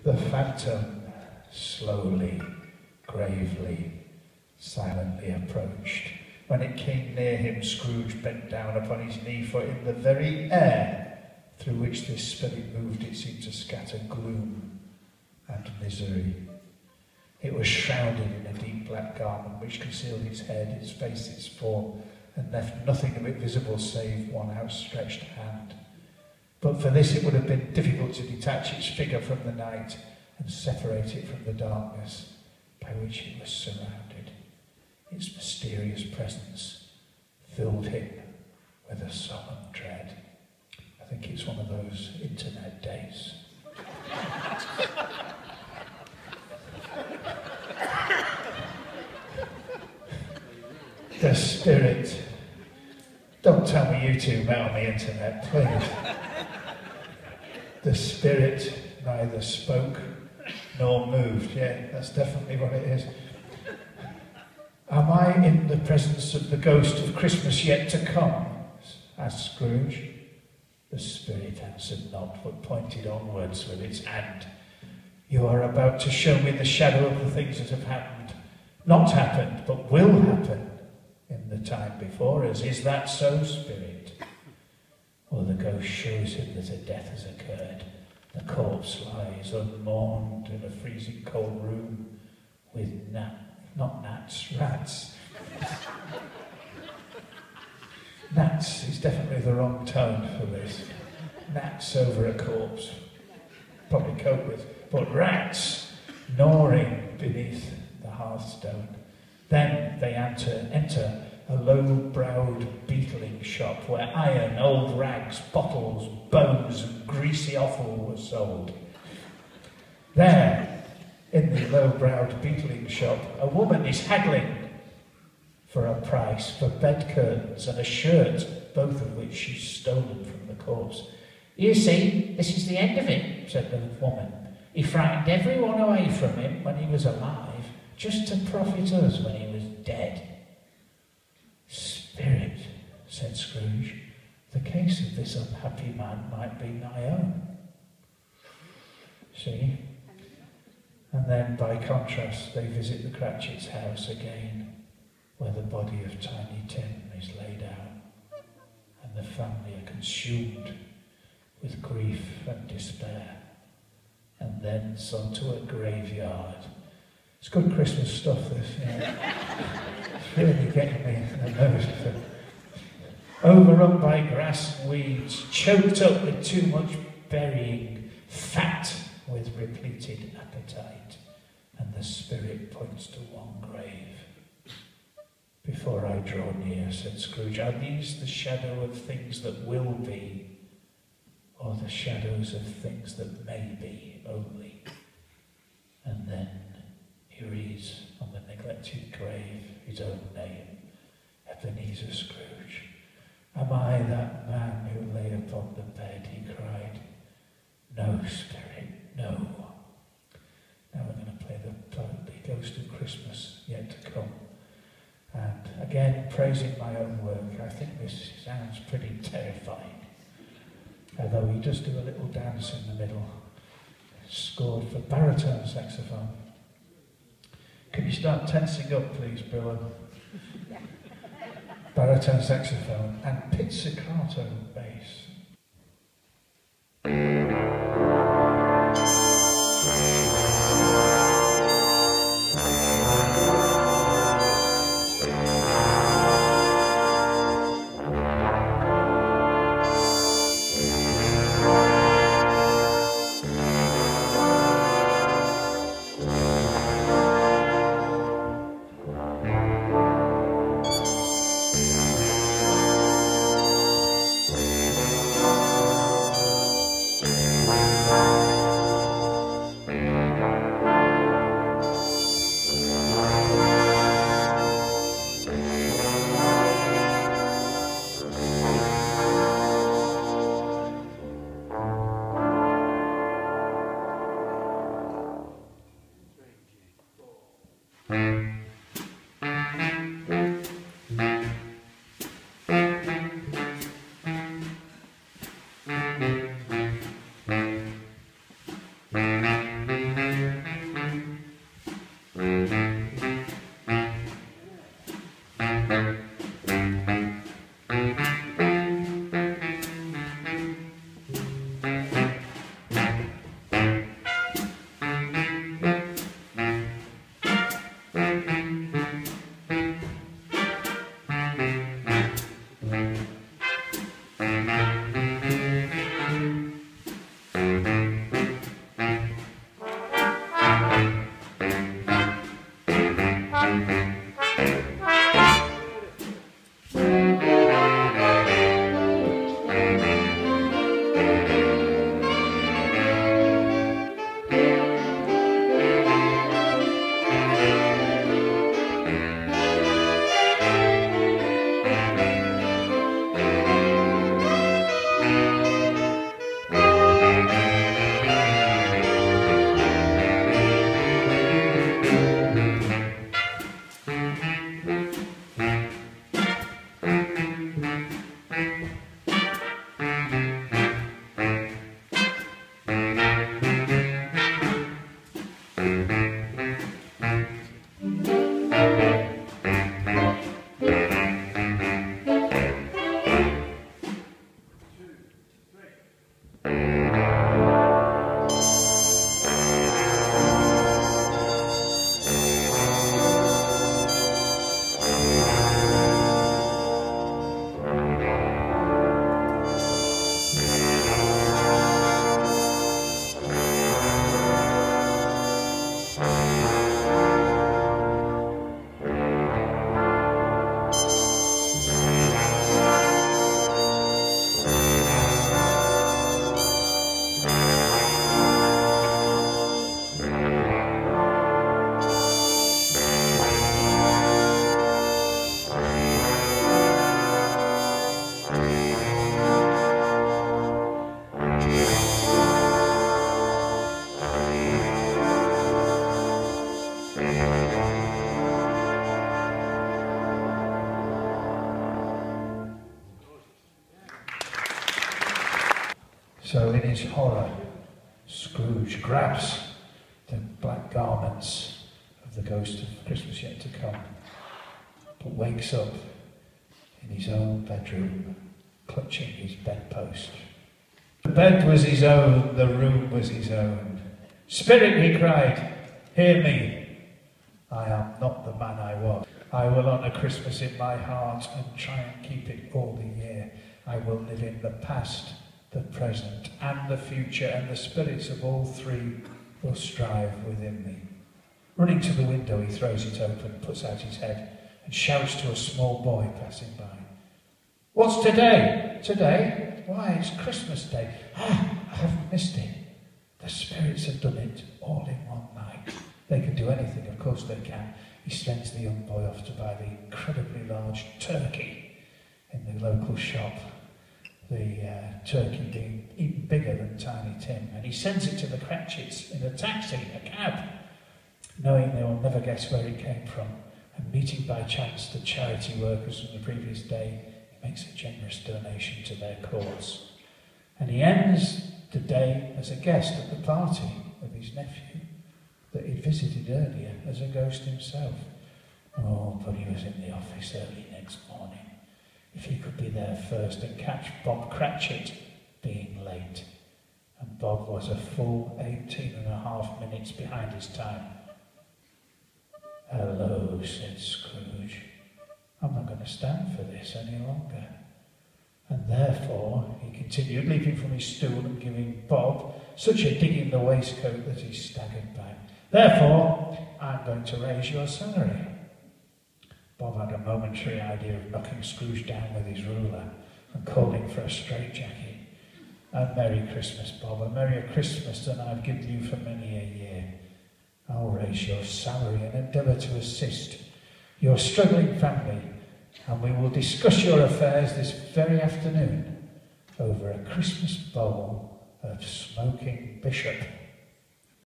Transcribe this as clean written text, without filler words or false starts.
The phantom slowly, gravely, silently approached. When it came near him, Scrooge bent down upon his knee, for in the very air through which this spirit moved, it seemed to scatter gloom and misery. It was shrouded in a deep black garment which concealed its head, its face, its form, and left nothing of it visible save one outstretched hand. But for this it would have been difficult to detach its figure from the night and separate it from the darkness by which it was surrounded. Its mysterious presence filled him with a solemn dread. I think it's one of those internet days. The spirit. Don't tell me you two met on the internet, please. The spirit neither spoke nor moved. Yeah, that's definitely what it is. Am I in the presence of the ghost of Christmas yet to come? Asked Scrooge. The spirit answered not, but pointed onwards with its hand. You are about to show me the shadow of the things that have happened. Not happened, but will happen in the time before us. Is that so, spirit? Or the ghost shows him that a death has occurred. The corpse lies unmourned in a freezing cold room with rats. Gnats is definitely the wrong tone for this. Gnats over a corpse, probably cope with, but rats gnawing beneath the hearthstone. Then they enter a low-browed beetling shop where iron, old rags, bottles, bones and greasy offal were sold. There, in the low-browed beetling shop, a woman is haggling for a price for bed curtains and a shirt, both of which she's stolen from the corpse. You see, this is the end of him, said the woman. He frightened everyone away from him when he was alive, just to profit us when he was dead. Spirit, said Scrooge, the case of this unhappy man might be my own. See? And then, by contrast, they visit the Cratchit's house again, where the body of Tiny Tim is laid out, and the family are consumed with grief and despair, and then sent to a graveyard. It's good Christmas stuff, this, you know. It's really getting me in the nose. Overrun by grass and weeds, choked up with too much burying, fat with repleted appetite, and the spirit points to one grave. Before I draw near, said Scrooge, are these the shadow of things that will be, or the shadows of things that may be only? And then he reads on the neglected grave his own name, Ebenezer Scrooge. Am I that man who lay upon the bed? He cried. No, spirit, no. Now we're going to play the Ghost of Christmas yet to come. And again, praising my own work, I think this sounds pretty terrifying. Although he does do a little dance in the middle, scored for baritone saxophone. Can you start tensing up, please, Billa? Baritone saxophone and pizzicato bass. So in his horror, Scrooge grabs the black garments of the ghost of Christmas yet to come, but wakes up in his own bedroom, clutching his bedpost. The bed was his own, the room was his own. Spirit, he cried, hear me. I am not the man I was. I will honour Christmas in my heart and try and keep it all the year. I will live in the past, the present and the future, and the spirits of all three will strive within me. Running to the window, he throws it open, puts out his head and shouts to a small boy passing by. What's today? Today? Why, it's Christmas Day. Ah, I have missed it. The spirits have done it all in one night. They can do anything, of course they can. He sends the young boy off to buy the incredibly large turkey in the local shop. The turkey being even bigger than Tiny Tim. And he sends it to the Cratchits in a taxi, a cab, knowing they will never guess where it came from. And meeting by chance the charity workers from the previous day, he makes a generous donation to their cause. And he ends the day as a guest at the party with his nephew that he'd visited earlier as a ghost himself. Oh, but he was in the office early next morning. If he could be there first and catch Bob Cratchit being late. And Bob was a full 18.5 minutes behind his time. Hello, said Scrooge. I'm not going to stand for this any longer. And therefore, he continued, leaping from his stool and giving Bob such a dig in the waistcoat that he staggered back. Therefore, I'm going to raise your salary. Bob had a momentary idea of knocking Scrooge down with his ruler and calling for a straitjacket. A Merry Christmas, Bob, a merrier Christmas than I've given you for many a year. I'll raise your salary and endeavour to assist your struggling family, and we will discuss your affairs this very afternoon over a Christmas bowl of smoking bishop.